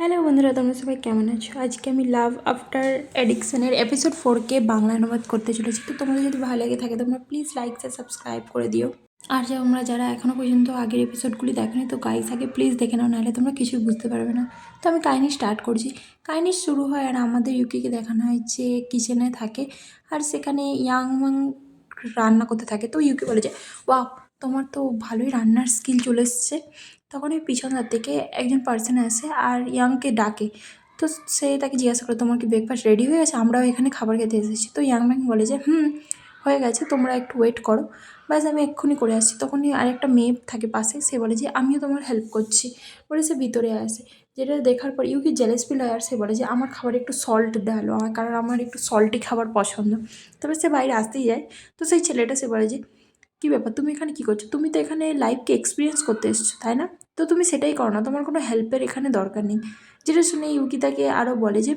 Hello বন্ধুরা, তোমরা সবাই কেমন আছো? আজকে আমি লাভ আফটার অ্যাডিকশনের এপিসোড 4কে বাংলা অনুবাদ করতে চলেছি। তো তোমাদের যদি ভালো লাগে থাকে তোমরা প্লিজ লাইক সাবস্ক্রাইব করে দিও। আর তোমরা যারা এখনও পর্যন্ত আগের এপিসোডগুলি দেখোনি তো গাইস আগে প্লিজ দেখে নাও, নাহলে তোমরা কিছুই বুঝতে পারবে না। তো আমি কাহিনি স্টার্ট করছি। কাহিনি শুরু হয় আর আমাদের ইউকিকে দেখানো হয় যে কিচেনে থাকে আর সেখানে ইয়াংমাং রান্না করতে থাকে। তো ইউকি বলে যে ওয়াও, তোমার তো ভালোই রান্নার স্কিল চলে এসছে। তখন ওই পিছনটার থেকে একজন পার্সন আসে আর ইয়াংকে ডাকে। তো সে তাকে জিজ্ঞাসা করে তোমার কি ব্রেকফাস্ট রেডি হয়ে গেছে, আমরাও এখানে খাবার খেতে এসেছি। তো ইয়াংম্যান বলে যে হয়ে গেছে, তোমরা একটু ওয়েট করো, ব্যাস আমি এক্ষুনি করে আসছি। তখনই আরেকটা মেয়ে থাকে পাশে, সে বলে যে আমিও তোমার হেল্প করছি বলে সে ভিতরে আসে। যেটা দেখার পর ইউকি জেলাস ফিল হয় আর সে বলে যে আমার খাবারে একটু সল্ট দেওয়ালো, কারণ আমার একটু সল্টি খাবার পছন্দ। তবে সে বাইরে আসতেই যায়। তো সেই ছেলেটা সে বলে যে কী ব্যাপার, তুমি এখানে কী করছো? তুমি তো এখানে লাইফকে এক্সপিরিয়েন্স করতে এসছো, তাই না? তো তুমি সেটাই করো না, তোমার কোনো হেল্পের এখানে দরকার নেই। যেটা শুনে ইউকি তাকে আরও বলে যে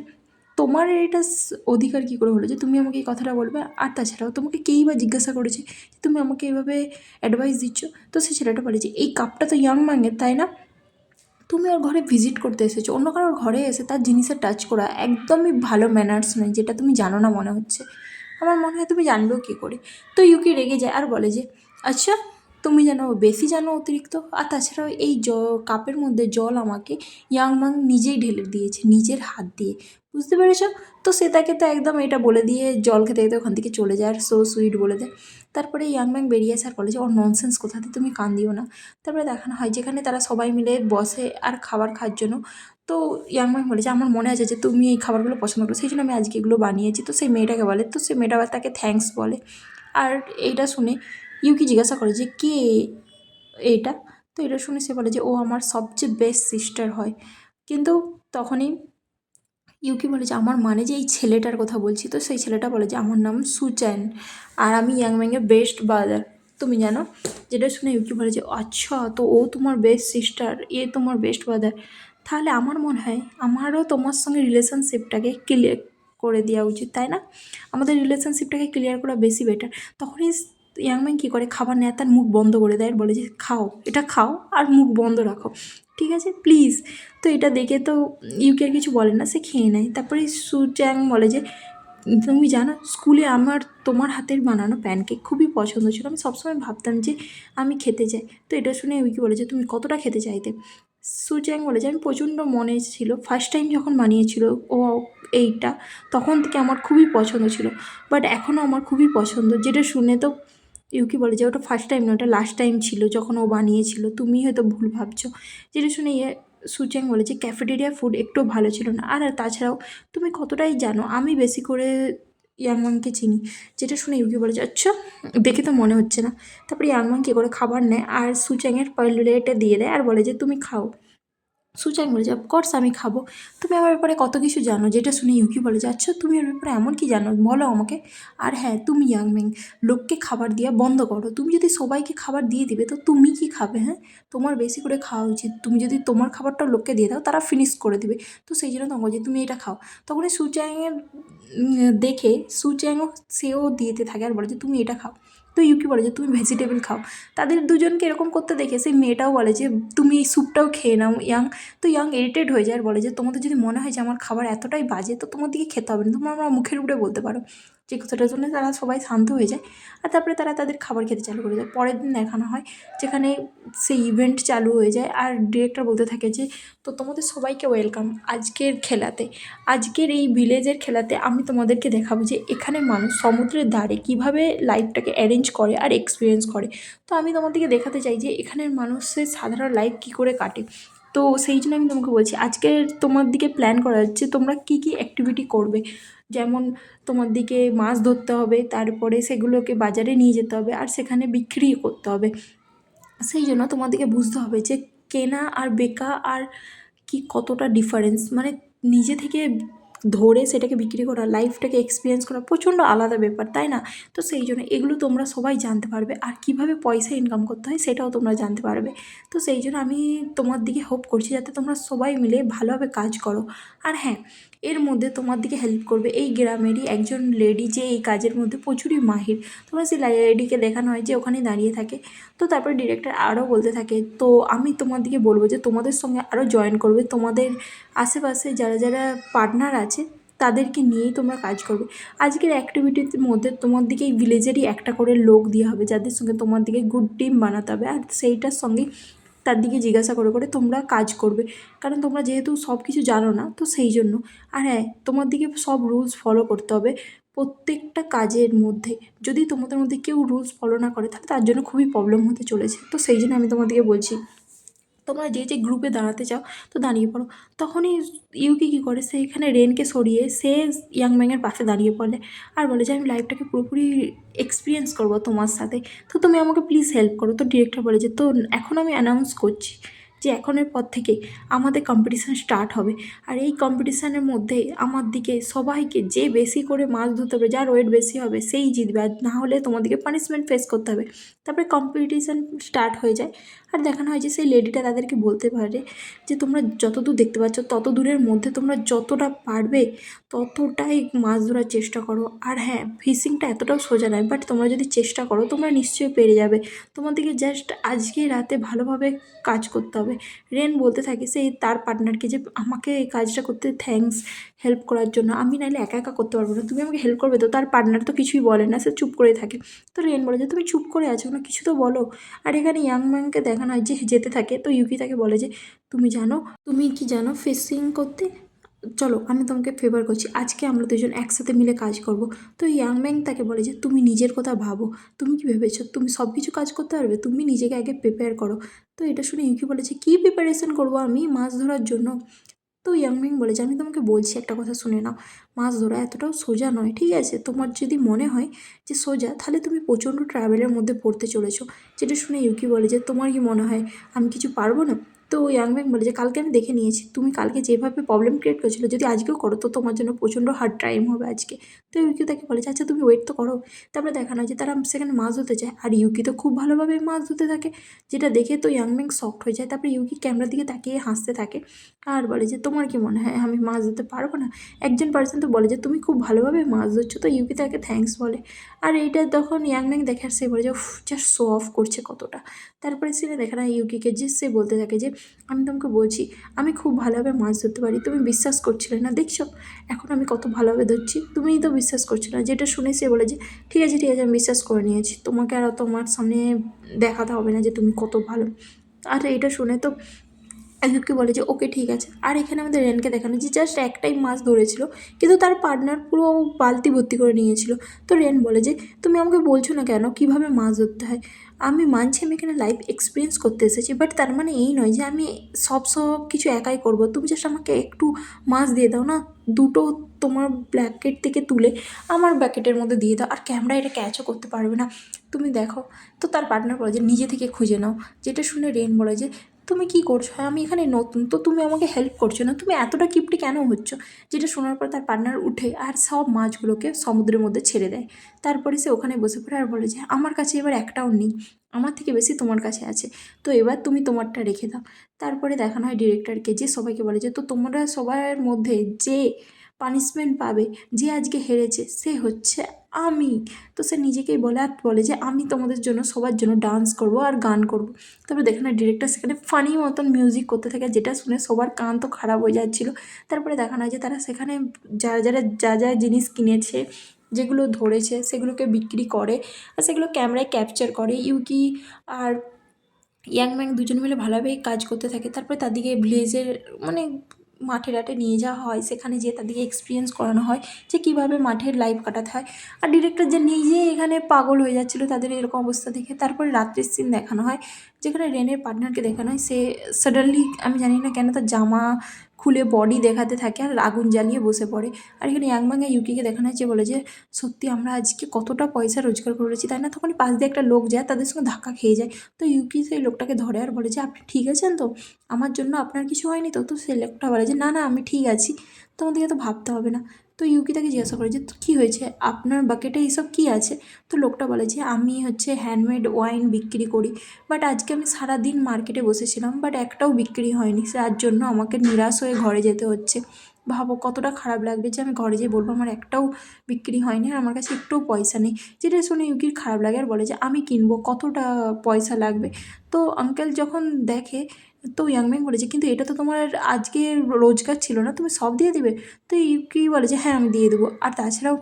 তোমার এটা অধিকার কী করে হলো যে তুমি আমাকে এই কথাটা বলবে? আর তাছাড়াও তোমাকে কেই বা জিজ্ঞাসা করেছে যে তুমি আমাকে এইভাবে অ্যাডভাইস দিচ্ছ? তো সেই ছেলেটা বলে যে এই কাপটা তো ইয়াং মাঙের, তাই না? তুমি ওর ঘরে ভিজিট করতে এসেছো, অন্য কারোর ঘরে এসে তার জিনিসে টাচ করা একদমই ভালো ম্যানার্স নয়, যেটা তুমি জানো না মনে হচ্ছে। আমার মনে হয় তুমি জানবেও কী করে। তো ইউকি রেগে যায় আর বলে যে আচ্ছা, তুমি জানো বেশি জানো অতিরিক্ত। আর তাছাড়াও এই কাপের মধ্যে জল আমাকে ইয়াংমাং নিজেই ঢেলে দিয়েছে নিজের হাত দিয়ে, বুঝতে পেরেছ? তো সে তাকে তো একদম এটা বলে দিয়ে জল খেতে খেতে ওখান থেকে চলে যায় আর সো সুইট বলে দেয়। তারপরে ইয়াংম্যাং বেরিয়ে আসে আর বলে যে ওর ননসেন্স কোথাতে, তুমি কান দিও না। তারপরে দেখানো হয় যেখানে তারা সবাই মিলে বসে আর খাবার খাওয়ার জন্য। তো ইয়াংম্যাং বলে যে আমার মনে আছে যে তুমি এই খাবারগুলো পছন্দ করো, সেই জন্য আমি আজকে এগুলো বানিয়েছি। তো সেই মেয়েটাকে বলে, তো সেই মেয়েটা আবার তাকে থ্যাঙ্কস বলে। আর এইটা শুনে ইউকি জিজ্ঞাসা করে যে কে এইটা? তো এটা শুনে সে বলে যে ও আমার সবচেয়ে বেস্ট সিস্টার হয়। কিন্তু তখনই ইউকি বলে যে আমার মানে যে এই ছেলেটার কথা বলছি। তো সেই ছেলেটা বলে যে আমার নাম সুচ্যান আর আমি ইয়াংম্যাংয়ের বেস্ট ব্রাদার, তুমি জানো? যেটা শুনে ইউকি বলে যে আচ্ছা, তো ও তোমার বেস্ট সিস্টার, এ তোমার বেস্ট ব্রাদার, তাহলে আমার মনে হয় আমারও তোমার সঙ্গে রিলেশনশিপটাকে ক্লিয়ার করে দেওয়া উচিত, তাই না? আমাদের রিলেশনশিপটাকে ক্লিয়ার করা বেশি বেটার। তখনই ইয়াংম্যান কী করে, খাবার নেয় তার মুখ বন্ধ করে দেয় আর বলে যে খাও, এটা খাও আর মুখ বন্ধ রাখো, ঠিক আছে প্লিজ। তো এটা দেখে তো ইউকে আর কিছু বলে না, সে খেয়ে নেয়। তারপরে সুচ্যাং বলে যে তুমি জানো স্কুলে আমার তোমার হাতের বানানো প্যানকেক খুবই পছন্দ ছিল, আমি সবসময় ভাবতাম যে আমি খেতে চাই। তো এটা শুনে ইউকি বলে যে তুমি কতটা খেতে চাইতে? সুচ্যাং বলে যে আমি প্রচণ্ড মনে ছিল, ফার্স্ট টাইম যখন বানিয়েছিল ও এইটা, তখন থেকে আমার খুবই পছন্দ ছিল, বাট এখনও আমার খুবই পছন্দ। যেটা শুনে তো ইউকি বলে যে ওটা ফার্স্ট টাইম না, ওটা লাস্ট টাইম ছিল যখন ও বানিয়েছিল, তুমি হয়তো ভুল ভাবছো। যেটা শুনে সুচ্যাং বলে যে ক্যাফেটেরিয়া ফুড একটু ভালো ছিল না, আর তাছাড়াও তুমি কতটাই জানো আমি বেশি করে ইয়াংমাংকে চিনি। যেটা শুনে ইউকি বলে যে আচ্ছা, দেখে তো মনে হচ্ছে না। তারপরে ইয়াংমাং কী করে খাবার নেয় আর সুচ্যাংয়ের প্লেটে দিয়ে দেয় আর বলে যে তুমি খাও। সুচ্যাং বলে যে অফকোর্স আমি খাবো, তুমি আমার ব্যাপারে কত কিছু জানো। যেটা শুনে ইউকি বলে যে আচ্ছা, তুমি ওর ব্যাপারে এমন কি জানো বলো আমাকে। আর হ্যাঁ, তুমি ইয়াংমিং লোককে খাবার দেওয়া বন্ধ করো, তুমি যদি সবাইকে খাবার দিয়ে দিবে তো তুমি কি খাবে? হ্যাঁ, তোমার বেশি করে খাওয়া উচিত। তুমি যদি তোমার খাবারটাও লোককে দিয়ে দাও তারা ফিনিশ করে দিবে। তো সেই জন্য তোমাকে যে তুমি এটা খাও। তখন সুচ্যাংয়ের দেখে সুচ্যাংও সেও দিতে থাকে আর বলে যে তুমি এটা খাও। তো ইউকি বলে যে তুমি ভেজিটেবল খাও। তাদের দুজনকে এরকম করতে দেখে সেই মেয়েটাও বলে যে তুমি এই স্যুপটাও খেয়ে নাও ইয়াং। তো ইয়াং ইরিটেট হয়ে যায় আর বলে যে তোমাদের যদি মনে হয় যে আমার খাবার এতটাই বাজে তো তোমার দিকে খেতে হবে না, তোমরা আমার মুখের উপরে বলতে পারো। যে কথাটার জন্য তারা সবাই শান্ত হয়ে যায় আর তারপরে তারা তাদের খাবার খেতে চালু করে দেয়। পরের দিন দেখানো হয় যেখানে সেই ইভেন্ট চালু হয়ে যায় আর ডিরেক্টর বলতে থাকে যে তো তোমাদের সবাইকে ওয়েলকাম আজকের খেলাতে, আজকের এই ভিলেজের খেলাতে আমি তোমাদেরকে দেখাবো যে এখানে মানুষ সমুদ্রের ধারে কীভাবে লাইফটাকে অ্যারেঞ্জ করে আর এক্সপিরিয়েন্স করে। তো আমি তোমাদেরকে দেখাতে চাই যে এখানের মানুষের সাধারণ লাইফ কী করে কাটে। তো সেই জন্য আমি তোমাকে বলছি আজকে তোমার দিকে প্ল্যান করা যাচ্ছে তোমরা কী কী অ্যাক্টিভিটি করবে। যেমন তোমার দিকে মাছ ধরতে হবে, তারপরে সেগুলোকে বাজারে নিয়ে যেতে হবে আর সেখানে বিক্রি করতে হবে। সেই জন্য তোমাদেরকে বুঝতে হবে যে কেনা আর বেকা আর কি কতটা ডিফারেন্স, মানে নিজে থেকে ধরে সেটাকে বিক্রি করা, লাইফটাকে এক্সপিরিয়েন্স করা প্রচণ্ড আলাদা ব্যাপার, তাই না? তো সেই জন্য এগুলো তোমরা সবাই জানতে পারবে, আর কীভাবে পয়সা ইনকাম করতে হয় সেটাও তোমরা জানতে পারবে। তো সেই জন্য আমি তোমার দিকে হোপ করছি যাতে তোমরা সবাই মিলে ভালোভাবে কাজ করো। আর হ্যাঁ, এর মধ্যে তোমার দিকে হেল্প করবে এই গ্রামেরই একজন লেডি, যে এই কাজের মধ্যে প্রচুরই মাহির। তোমরা সেই লেডিকে দেখানো হয় যে ওখানে দাঁড়িয়ে থাকে। তো তারপরে ডিরেক্টর আরও বলতে থাকে, তো আমি তোমার দিকে বলবো যে তোমাদের সঙ্গে আরও জয়েন করবে, তোমাদের আশেপাশে যারা যারা পার্টনার আছে তাদেরকে নিয়েই তোমরা কাজ করবে। আজকের অ্যাক্টিভিটির মধ্যে তোমার দিকে এই ভিলেজেরই একটা করে লোক দেওয়া হবে, যাদের সঙ্গে তোমার দিকে গুড টিম বানাতে হবে, আর সেইটার সঙ্গে তার দিকে জিজ্ঞাসা করে করে তোমরা কাজ করবে, কারণ তোমরা যেহেতু সব কিছু জানো না, তো সেই জন্য। আর হ্যাঁ, তোমার দিকে সব রুলস ফলো করতে হবে প্রত্যেকটা কাজের মধ্যে। যদি তোমাদের মধ্যে কেউ রুলস ফলো না করে তাহলে তার জন্য খুবই প্রবলেম হতে চলেছে। তো সেই জন্য আমি তোমাদেরকে বলছি, তোমরা যে যে গ্রুপে দাঁড়াতে চাও তো দাঁড়িয়ে পড়ো। তখনই ইউকি কী করে, সে এখানে রেনকে সরিয়ে সে ইয়াং ম্যাংয়ের পাশে দাঁড়িয়ে পড়ে আর বলে যে আমি লাইফটাকে পুরোপুরি এক্সপিরিয়েন্স করবো তোমার সাথে, তো তুমি আমাকে প্লিজ হেল্প করো। তো ডিরেক্টর বলে যে তো এখন আমি অ্যানাউন্স করছি যে এখনের পর থেকে আমাদের কম্পিটিশান স্টার্ট হবে, আর এই কম্পিটিশানের মধ্যে আমার দিকে সবাইকে যে বেশি করে মাছ ধরতে হবে, যার ওয়েট বেশি হবে সেই জিতবে, আর না হলে তোমাদেরকে পানিশমেন্ট ফেস করতে হবে। তারপরে কম্পিটিশান স্টার্ট হয়ে যায়, আর দেখানো হয় যে সেই লেডিটা তাদেরকে বলতে পারে যে তোমরা যতদূর দেখতে পাচ্ছ তত দূরের মধ্যে তোমরা যতটা পারবে ততটাই মাছ ধরার চেষ্টা করো। আর হ্যাঁ, ফিশিংটা এতটাও সোজা নয়, বাট তোমরা যদি চেষ্টা করো তোমরা নিশ্চয়ই পেরে যাবে। তোমাদেরকে জাস্ট আজকে রাতে ভালোভাবে কাজ করতে হবে। রেন বলতে থাকে সেই তার পার্টনারকে যে আমাকে এই কাজটা করতে থ্যাঙ্কস, হেল্প করার জন্য, আমি নাহলে একা একা করতে পারবো না, তুমি আমাকে হেল্প করবে। তো তার পার্টনার তো কিছুই বলে না, সে চুপ করে থাকে। তো রেন বলে যে তুমি চুপ করে আছো না, কিছু তো বলো। আর এখানে ইয়াং ম্যানকে দেখানো হয় যে যেতে থাকে, তো ইউকি তাকে বলে যে তুমি কি জানো ফিশিং করতে, চলো আমি তোমাকে ফেভার করছি, আজকে আমরা দুজন একসাথে মিলে কাজ করব। তো ইয়াং ম্যান তাকে বলে যে তুমি নিজের কথা ভাবো, তুমি কি ভেবেছো তুমি সব কিছু কাজ করতে পারবে, তুমি নিজেকে আগে প্রিপেয়ার করো। তো এটা শুনে ইউকি বলে যে কী প্রিপারেশন করবো আমি মাছ ধরার জন্য। তো ইয়াং ম্যান বলে যে আমি তোমাকে বলছি একটা কথা শুনে নাও, মাছ ধরা এতটাও সোজা নয়, ঠিক আছে? তোমার যদি মনে হয় যে সোজা, তাহলে তুমি প্রচণ্ড ট্রাভেলের মধ্যে পড়তে চলেছো। যেটা শুনে ইউকি বলে যে তোমার কি মনে হয় আমি কিছু পারবো না? তো ইয়াং ম্যান বলে যে কালকে আমি দেখে নিয়েছি তুমি কালকে যেভাবে প্রবলেম ক্রিয়েট করেছিলো, যদি আজকেও করো তো তোমার জন্য প্রচণ্ড হার্ড টাইম হবে আজকে। তো ইউকি তাকে বলে যে আচ্ছা তুমি ওয়েট তো করো। তারপরে দেখানো হয় যে তারা সেখানে মাছ ধরতে যায়, আর ইউকি তো খুব ভালোভাবে মাছ ধরতে থাকে, যেটা দেখে তো ইয়াং ম্যান শকড হয়ে যায়। তারপরে ইউকি ক্যামেরার দিকে তাকিয়ে হাসতে থাকে আর বলে যে তোমার কি মনে হয় আমি মাছ ধরতে পারবো না? একজন পার্সন তো বলে যে তুমি খুব ভালোভাবে মাছ ধরছো, তো ইউকি তাকে থ্যাঙ্কস বলে। আর এইটা তখন ইয়াং ম্যান দেখে আর সে বলে যে জাস্ট শো অফ করছে কতটা। তারপরে সিনে দেখা না ইউকিকে যে সে বলতে থাকে যে আমি তোমাকে বলছি আমি খুব ভালোভাবে মাছ ধরতে পারি, তুমি বিশ্বাস করছিলে না, দেখছো এখন আমি কত ভালোভাবে ধরছি, তুমিই তো বিশ্বাস করছো না। যেটা শুনে সে বলে যে ঠিক আছে ঠিক আছে, আমি বিশ্বাস করে নিয়েছি, তোমাকে আর তোমার সামনে দেখাতে হবে না যে তুমি কত ভালো। আর এটা শুনে তো ইউকি বলে যে ওকে ঠিক আছে। আর এখানে আমাদের রেনকে দেখানো যে জাস্ট একটাই মাছ ধরেছিল, কিন্তু তার পার্টনার পুরো বালতি ভর্তি করে নিয়েছিল। তো রেন বলে যে তুমি আমাকে বলছো না কেন কীভাবে মাছ ধরতে হয়? আমি মানছি আমি এখানে লাইফ এক্সপিরিয়েন্স করতে এসেছি, বাট তার মানে এই নয় যে আমি সব কিছু একাই করব। তুমি জাস্ট আমাকে একটু মাছ দিয়ে দাও না, দুটো তোমার ব্ল্যাকেট থেকে তুলে আমার ব্যাকেটের মধ্যে দিয়ে দাও, আর ক্যামেরা এটা ক্যাচও করতে পারবে না, তুমি দেখো। তো তার পার্টনার বলে যে নিজে থেকে খুঁজে নাও। যেটা শুনে রেন বলে যে তুমি কী করছো, আমি এখানে নতুন, তো তুমি আমাকে হেল্প করছো না, তুমি এতটা কিপটে কেন হচ্ছ? যেটা শোনার পর তার পার্টনার উঠে আর সব মাছগুলোকে সমুদ্রের মধ্যে ছেড়ে দেয়। তারপরে সে ওখানে বসে পড়ে আর বলে যে আমার কাছে এবার একটাও নেই, আমার থেকে বেশি তোমার কাছে আছে, তো এবার তুমি তোমারটা রেখে দাও। তারপরে দেখানো হয় ডিরেক্টরকে, যে সবাইকে বলে যে তো তোমরা সবার মধ্যে যে পানিশমেন্ট পাবে, যে আজকে হেরেছে সে হচ্ছে আমি। তো সে নিজেকেই বলে আর বলে যে আমি তোমাদের জন্য সবার জন্য ডান্স করব আর গান করব। তারপরে দেখে না ডিরেক্টর সেখানে ফানি মতন মিউজিক করতে থাকে, যেটা শুনে সবার কান তো খারাপ হয়ে যাচ্ছিলো। তারপরে দেখানো হয় যে তারা সেখানে যা যা জিনিস কিনেছে, যেগুলো ধরেছে সেগুলোকে বিক্রি করে, আর সেগুলো ক্যামেরায় ক্যাপচার করে। ইউকি আর ইয়াং ম্যান দুজন মিলে ভালোভাবেই কাজ করতে থাকে। তারপরে তাদেরকে ভিলেজের মানে মাঠে ঘাটে নিয়ে যাওয়া হয়, সেখানে যেয়ে তাদেরকে এক্সপিরিয়েন্স করানো হয় যে কীভাবে মাঠের লাইফ কাটাতে হয়। আর ডিরেক্টর যে নিজে এখানে পাগল হয়ে যাচ্ছিলো তাদের এরকম অবস্থা দেখে। তারপরে রাত্রির সিন দেখানো হয়, যেখানে রেনের পার্টনারকে দেখানো হয়, সে সাডেনলি আমি জানি না কেন তার জামা খুলে বডি দেখাতে থাকে আর আগুন জ্বালিয়ে বসে পড়ে। আর এখানে ইয়াংবাংয়ে ইউকিকে দেখানো হচ্ছে, বলে যে সত্যি আমরা আজকে কতটা পয়সা রোজগার করেছি, তাই না? তখনই পাশ দিয়ে একটা লোক যায়, তাদের সঙ্গে ধাক্কা খেয়ে যায়। তো ইউকি সেই লোকটাকে ধরে আর বলে যে আপনি ঠিক আছেন তো, আমার জন্য আপনার কিছু হয়নি তো? তো সেই লোকটা বলে যে না না, আমি ঠিক আছি, তোমাদেরকে তো ভাবতে হবে না। তো ইউকি তাকে জিজ্ঞাসা করে যে কী হয়েছে, আপনার বাকেটে এইসব কী আছে? তো লোকটা বলে যে আমি হচ্ছে হ্যান্ডমেড ওয়াইন বিক্রি করি, বাট আজকে আমি সারাদিন মার্কেটে বসেছিলাম, বাট একটাও বিক্রি হয়নি, যার জন্য আমাকে নিরাশ হয়ে ঘরে যেতে হচ্ছে। ভাবো কতটা খারাপ লাগবে যে আমি ঘরে যেয়ে বলবো আমার একটাও বিক্রি হয়নি আর আমার কাছে একটুও পয়সা নেই। যেটা শুনে ইউকির খারাপ লাগে আর বলে যে আমি কিনবো, কতটা পয়সা লাগবে? তো আঙ্কেল যখন দেখে, তো ইয়াংম্যাং বলেছে কিন্তু এটা তো তোমার আজকে রোজগার ছিল না, তুমি সব দিয়ে দিবে? তো ইউকি বলে যে হ্যাঁ আমি দিয়ে দেবো, আর তাছাড়াও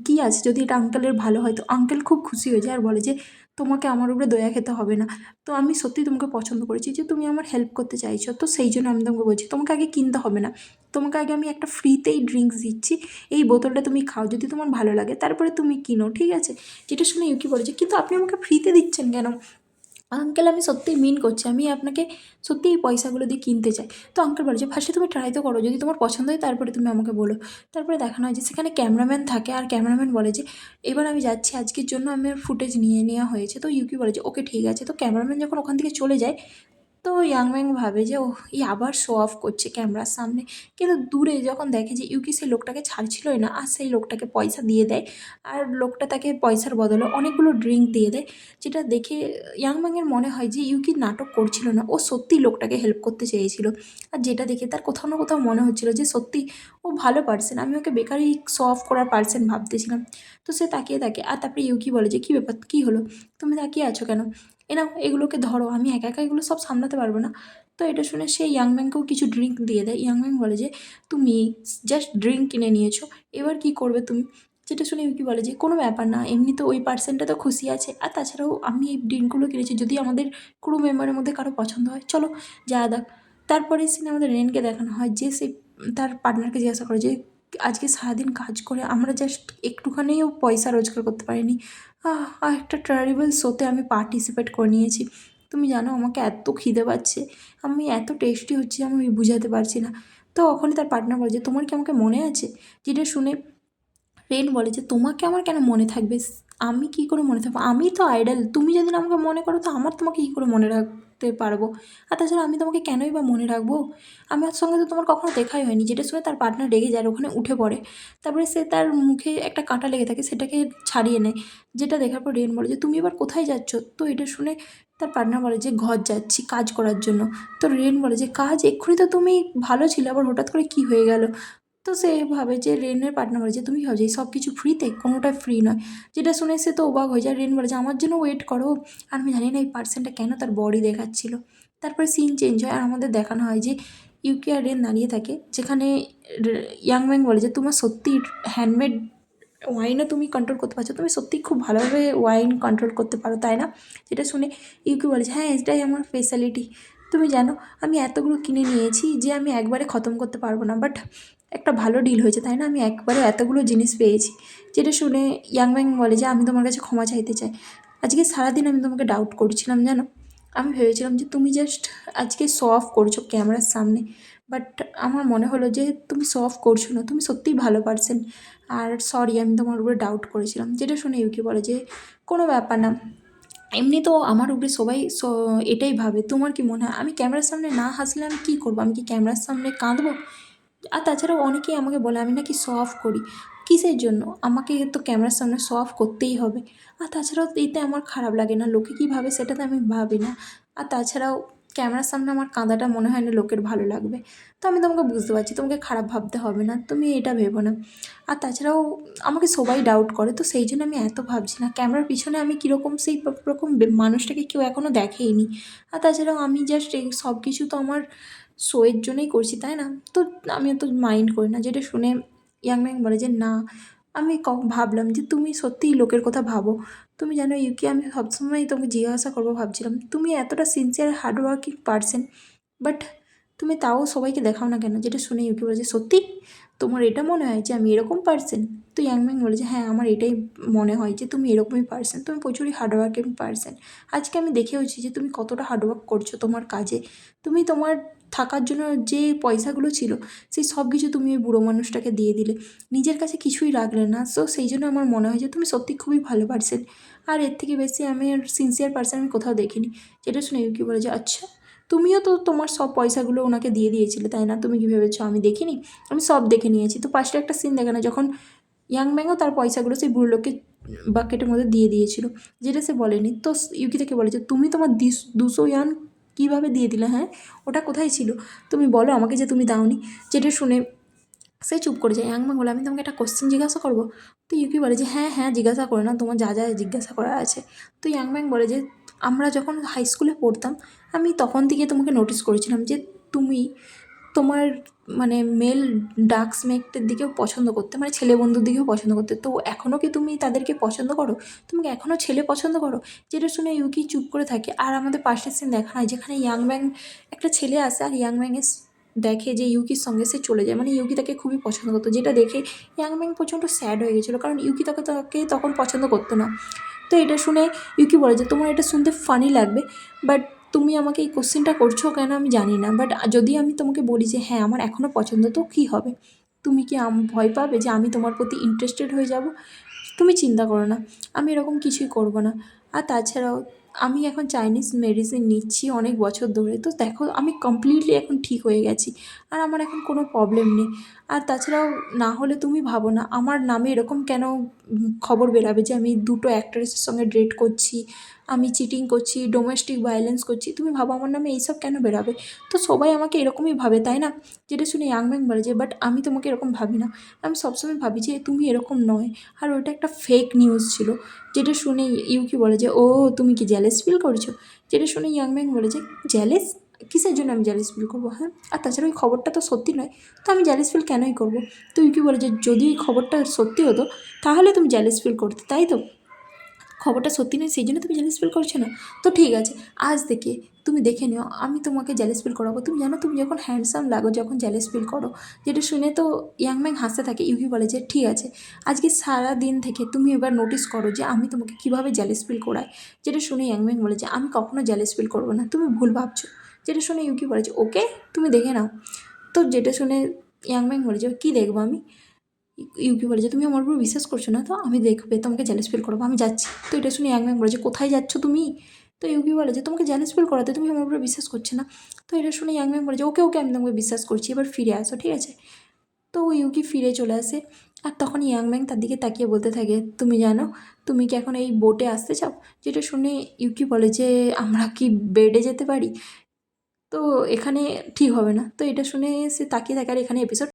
কী আছে যদি এটা আঙ্কেলের ভালো হয়? তো আঙ্কেল খুব খুশি হয়ে যায় আর বলে যে তোমাকে আমার উপরে দয়া খেতে হবে না, তো আমি সত্যিই তোমাকে পছন্দ করেছি যে তুমি আমার হেল্প করতে চাইছো, তো সেই জন্য আমি তোমাকে বলছি তোমাকে আগে কিনতে হবে না, তোমাকে আগে আমি একটা ফ্রিতেই ড্রিঙ্কস দিচ্ছি, এই বোতলটা তুমি খাও, যদি তোমার ভালো লাগে তারপরে তুমি কিনো, ঠিক আছে? যেটা শুনে ইউকি বলেছে কিন্তু আপনি আমাকে ফ্রিতে দিচ্ছেন কেন? আঙ্কেল আমি সত্যিই মিন করছি, আমি আপনাকে সত্যিই এই পয়সাগুলো দিয়ে কিনতে চাই। তো আঙ্কেল বলে যে ফার্স্টে তুমি ট্রাই তো করো, যদি তোমার পছন্দ হয় তারপরে তুমি আমাকে বলো। তারপরে দেখানো হয় যে সেখানে ক্যামেরাম্যান থাকে আর ক্যামেরাম্যান বলে যে এবার আমি যাচ্ছি, আজকের জন্য আমার ফুটেজ নিয়ে নেওয়া হয়েছে। তো ইউকি বলে যে ওকে ঠিক আছে। তো ক্যামেরাম্যান যখন ওখান থেকে চলে যায়, তো ইয়াংম্যাং ভাবে যে ওহ ই আবার শো অফ করছে ক্যামেরার সামনে, কিন্তু দূরে যখন দেখে যে ইউকি সেই লোকটাকে ছাড়ছিলই না, আর সেই লোকটাকে পয়সা দিয়ে দেয়, আর লোকটা তাকে পয়সার বদলে অনেকগুলো ড্রিঙ্ক দিয়ে দেয়, যেটা দেখে ইয়াংম্যাংয়ের মনে হয় যে ইউকি নাটক করছিল না, ও সত্যিই লোকটাকে হেল্প করতে চেয়েছিল। আর যেটা দেখে তার কোথাও না কোথাও মনে হচ্ছিল যে সত্যি ও ভালো পার্সন, আমি ওকে বেকারই শো অফ করার পার্সন ভাবতেছিলাম। তো সে তাকিয়ে থাকে আর তারপরে ইউকি বলে যে কী ব্যাপার, কী হলো, তুমি তাকিয়ে আছো কেন? নাও এগুলোকে ধরো, আমি একা একা এগুলো সব সামলাতে পারবো না। তো এটা শুনে সে ইয়াংম্যানকেও কিছু ড্রিঙ্ক দিয়ে দেয়। ইয়াংম্যান বলে যে তুমি জাস্ট ড্রিঙ্ক কিনে নিয়েছো, এবার কি করবে তুমি? যেটা শুনে ইউকি বলে যে কোনো ব্যাপার না, এমনি তো ওই পার্সেনটা তো খুশি আছে, আর তাছাড়াও আমি এই ড্রিঙ্কগুলো কিনেছি, যদি আমাদের ক্রু মেম্বারের মধ্যে কারো পছন্দ হয় চলো যাওয়া যাক। তারপরে সিনে আমাদের রেনকে দেখানো হয় যে সে তার পার্টনারকে জিজ্ঞাসা করে যে আজকে সারাদিন কাজ করে আমরা জাস্ট একটুখানিও পয়সা রোজগার করতে পারিনি, আর একটা ট্রাভেল শোতে আমি পার্টিসিপেট করে নিয়েছি, তুমি জানো আমাকে এত খিদে পাচ্ছে, আমি এত টেস্টি হচ্ছে আমি বুঝাতে পারছি না। তো ওখানে তার পার্টনার বলে যে তোমার কি আমাকে মনে আছে? যেটা শুনে রেন বলে যে তোমাকে আমার কেন মনে থাকবে, আমি কি করে মনে থাকবো, আমি তো আইডল, তুমি যদি না আমাকে মনে করো তো আমার তোমাকে কী করে মনে রাখতে পারবো, আর তাছাড়া আমি তোমাকে কেনই বা মনে রাখবো, আমার সঙ্গে তো তোমার কখনো দেখাই হয়নি। যেটা শুনে তার পার্টনার রেগে যায় আর ওখানে উঠে পড়ে। তারপরে সে তার মুখে একটা কাঁটা লেগে থাকে, সেটাকে ছাড়িয়ে নেয়, যেটা দেখার পর রেন বলে যে তুমি এবার কোথায় যাচ্ছ? তো এটা শুনে তার পার্টনার বলে যে ঘর যাচ্ছি কাজ করার জন্য। তো রেন বলে যে কাজ, এক্ষুনি তো তুমি ভালো ছিলে, আবার হঠাৎ করে কী হয়ে গেল? তো সে ভাবে যে রেনের পার্টনার বলে যে তুমি কি ভাবছো এই সব কিছু ফ্রিতে? কোনোটা ফ্রি নয়। যেটা শুনে সে তো অবাক হয়ে যায়। রেন বলে যে আমার জন্য ওয়েট করো। আর আমি জানি না এই পার্সনটা কেন তার বডি দেখাচ্ছিল। তারপরে সিন চেঞ্জ হয় আর আমাদের দেখানো হয় যে ইউকি আর রেন দাঁড়িয়ে থাকে, যেখানে ইয়াংম্যান বলে যে তোমার সত্যি হ্যান্ডমেড ওয়াইনও তুমি কন্ট্রোল করতে পারছো, তুমি সত্যিই খুব ভালোভাবে ওয়াইন কন্ট্রোল করতে পারো, তাই না? যেটা শুনে ইউকি বলে যে হ্যাঁ এটাই আমার স্পেশালিটি, তুমি জানো আমি এতগুলো কিনে নিয়েছি যে আমি একবারে খতম করতে পারবো না, বাট একটা ভালো ডিল হয়েছে তাই না, আমি একবারে এতগুলো জিনিস পেয়েছি। যেটা শুনে ইয়াংম্যাং বলে যে আমি তোমার কাছে ক্ষমা চাইতে চাই, আজকে সারাদিন আমি তোমাকে ডাউট করছিলাম জানো, আমি ভেবেছিলাম যে তুমি জাস্ট আজকে শো অফ করছো ক্যামেরার সামনে, বাট আমার মনে হলো যে তুমি শো অফ করছো না, তুমি সত্যিই ভালো পারসন, আর সরি আমি তোমার উপরে ডাউট করেছিলাম। যেটা শুনে ইউকি বলে যে কোনো ব্যাপার না, এমনি তো আমার উপরে সবাই এটাই ভাবে, তোমার কি মনে হয় আমি ক্যামেরার সামনে না হাসলে আমি কী করবো, আমি কি ক্যামেরার সামনে কাঁদবো? আর তাছাড়াও অনেকেই আমাকে বলে আমি নাকি শো অফ করি, কিসের জন্য? আমাকে তো ক্যামেরার সামনে শো অফ করতেই হবে। আর তাছাড়াও এতে আমার খারাপ লাগে না, লোকে কী ভাবে সেটা তো আমি ভাবি না। আর তাছাড়াও ক্যামেরার সামনে আমার কাঁদাটা মনে হয় না লোকের ভালো লাগবে। তো আমি তোমাকে বুঝতে পারছি, তোমাকে খারাপ ভাবতে হবে না, তুমি এটা ভেবো না। আর তাছাড়াও আমাকে সবাই ডাউট করে, তো সেই জন্য আমি এত ভাবছি না, ক্যামেরার পিছনে আমি কীরকম সেই রকম মানুষটাকে কেউ এখনও দেখেইনি। আর তাছাড়াও আমি জাস্ট এই সব কিছু তো আমার শো এর জন্যই করছি তাই না, তো আমি অত মাইন্ড করি না। যেটা শুনে ইয়াংম্যান বলে যে না, আমি ভাবলাম যে তুমি সত্যিই লোকের কথা ভাবো, তুমি জানো ইউকি আমি সবসময় তোমাকে জিজ্ঞাসা করবো ভাবছিলাম তুমি এতটা sincere hard working person, but তুমি তাও সবাইকে দেখাও না কেন? যেটা শুনে ইউকি বলে যে সত্যি তোমার এটা মনে হয় যে আমি এরকম পারসন? তো ইয়াংম্যান বলে যে হ্যাঁ আমার এটাই মনে হয় যে তুমি এরকমই পারসন, তুমি প্রচুরই হার্ডওয়ার্কিং পারসন। আজকে আমি দেখেওছি যে তুমি কতটা হার্ডওয়ার্ক করছো তোমার কাজে, তুমি তোমার থাকার জন্য যে পয়সাগুলো ছিল সেই সব কিছু তুমি ওই বুড়ো মানুষটাকে দিয়ে দিলে, নিজের কাছে কিছুই রাখলে না। সো সেই জন্য আমার মনে হয় যে তুমি সত্যি খুবই ভালো পার্সন, আর এর থেকে বেশি আমি আর সিনসিয়ার পার্সন আমি কোথাও দেখিনি। যেটা শুনে ইউকি বলে যে আচ্ছা, তুমিও তো তোমার সব পয়সাগুলো ওনাকে দিয়ে দিয়েছিলে তাই না? তুমি কি ভেবেছো আমি দেখিনি? আমি সব দেখে নিয়েছি। তো পাশে একটা সিন দেখে না, যখন ইয়াং ম্যাংও তার পয়সাগুলো সেই বুড়ো লোককে বাকেটের মধ্যে দিয়ে দিয়েছিল, যেটা সে বলেনি। তো ইউকি থেকে বলে যে তুমি তোমার 200 ইয়ান কীভাবে দিয়ে দিলে? হ্যাঁ, ওটা কোথায় ছিল? তুমি বলো আমাকে যে তুমি দাওনি। যেটা শুনে সে চুপ করে যায়। ইয়াং ম্যাং বলে আমি তোমাকে একটা কোশ্চেন জিজ্ঞাসা করবো? তো ইউকি বলে যে হ্যাঁ হ্যাঁ জিজ্ঞাসা করে না, তোমার যা যা জিজ্ঞাসা করার আছে। তো ইয়াং ম্যাং বলে যে আমরা যখন হাই স্কুলে পড়তাম আমি তখন থেকে তোমাকে নোটিস করেছিলাম যে তুমি তোমার মানে মেল ডার্কসমেকদের দিকেও পছন্দ করতে, মানে ছেলে বন্ধুর দিকেও পছন্দ করতে। তো এখনও কি তুমি তাদেরকে পছন্দ করো? তুমি কি এখনও ছেলে পছন্দ করো? যেটা শুনে ইউকি চুপ করে থাকে। আর আমাদের পাশের সিন দেখা হয় যেখানে ইয়াং ম্যাং একটা ছেলে আসে আর ইয়াং ম্যাং দেখে যে ইউকির সঙ্গে সে চলে যায়, মানে ইউকি তাকে খুবই পছন্দ করতো। যেটা দেখে ইয়াং ম্যাং প্রচণ্ড স্যাড হয়ে গেছিলো, কারণ ইউকি তাকে তখন পছন্দ করতো না। তো এটা শুনে ইউকি বলে যে তোমার এটা শুনতে ফানি লাগবে, বাট তুমি আমাকে এই কোশ্চেনটা করছো কেন আমি জানি না, বাট যদি আমি তোমাকে বলি যে হ্যাঁ আমার এখনও পছন্দ, তো কী হবে? তুমি কি ভয় পাবে যে আমি তোমার প্রতি ইন্টারেস্টেড হয়ে যাব? তুমি চিন্তা করো না, আমি এরকম কিছুই করব না। আর তাছাড়াও আমি এখন চাইনিজ মেডিসিন নিচ্ছি অনেক বছর ধরে, তো দেখো আমি কমপ্লিটলি এখন ঠিক হয়ে গেছি, আর আমার এখন কোনো প্রবলেম নেই। আর তাছাড়াও না হলে তুমি ভাবো না আমার নামে এরকম কেন খবর বেরাবে যে আমি দুটো অ্যাক্ট্রেসের সঙ্গে ডেট করছি, আমি চিটিং করছি, ডোমেস্টিক ভায়োলেন্স করছি। তুমি ভাবো আমার নামে এইসব কেন বেরাবে? তো সবাই আমাকে এরকমই ভাবে তাই না? যেটা শুনে ইয়াং ম্যাং বলে যে বাট আমি তোমাকে এরকম ভাবি না, আমি সবসময় ভাবি যে তুমি এরকম নয়। আর ওটা একটা ফেক নিউজ ছিল। যেটা শুনে ইউকি বলে যে ও তুমি কি জেলাস ফিল করছো? যেটা শুনে ইয়াং ম্যাং বলে যে জেলাস? কিসের জন্য আমি জেলাস ফিল করবো? হ্যাঁ, আর তাছাড়া ওই খবরটা তো সত্যি নয়, তো আমি জেলাস ফিল কেনই করবো? তো ইউকি বলে যে যদি ওই খবরটা সত্যি হতো তাহলে তুমি জেলাস ফিল করতে, তাই তো? খবরটা সত্যি নয় সেই জন্য তুমি জেলাস ফিল করছো না? তো ঠিক আছে, আজ থেকে তুমি দেখে নিও আমি তোমাকে জেলাস ফিল করাবো। তুমি জানো তুমি যখন হ্যান্ডসাম লাগো যখন জেলাস ফিল করো। যেটা শুনে তো ইয়াং ম্যাং হাসতে থাকে। ইউকি বলে যে ঠিক আছে, আজকে সারা দিন থেকে তুমি এবার নোটিস করো যে আমি তোমাকে কীভাবে জেলাস ফিল করাই। যেটা শুনে ইয়াং ম্যাং বলে যে আমি কখনো জেলাস ফিল করবো না, তুমি ভুল ভাবছো। যেটা শুনে ইউকি বলে যে ওকে তুমি দেখে নাও। তো যেটা শুনে ইয়াং ম্যাং বলে যে কী দেখবো আমি? ইউকি বলে যে তুমি আমার উপর বিশ্বাস করছো না, তো আমি দেখবে তোমাকে জেলাস ফিল করবো, আমি যাচ্ছি। তো এটা শুনে ইয়াং ম্যাং বলে যে কোথায় যাচ্ছ তুমি? তো ইউকি বলে যে তোমাকে জেলাস ফিল করাতে, তুমি আমার উপরে বিশ্বাস করছো না। তো এটা শুনে ইয়াং ম্যাং বলে যে ওকে ওকে আমি তোমাকে বিশ্বাস করছি, এবার ফিরে আসো ঠিক আছে? তো ইউকি ফিরে চলে আসে। আর তখন ইয়াং ম্যাং তার দিকে তাকিয়ে বলতে থাকে তুমি জানো তুমি কি এখন এই বোটে আসতে চাও? যেটা শুনে ইউকি বলে যে আমরা কি বেডে যেতে পারি? তো এখানে ঠিক হবে না। তো এটা শুনে সে তাকিয়ে থাকে। আর এখানে এপিসোড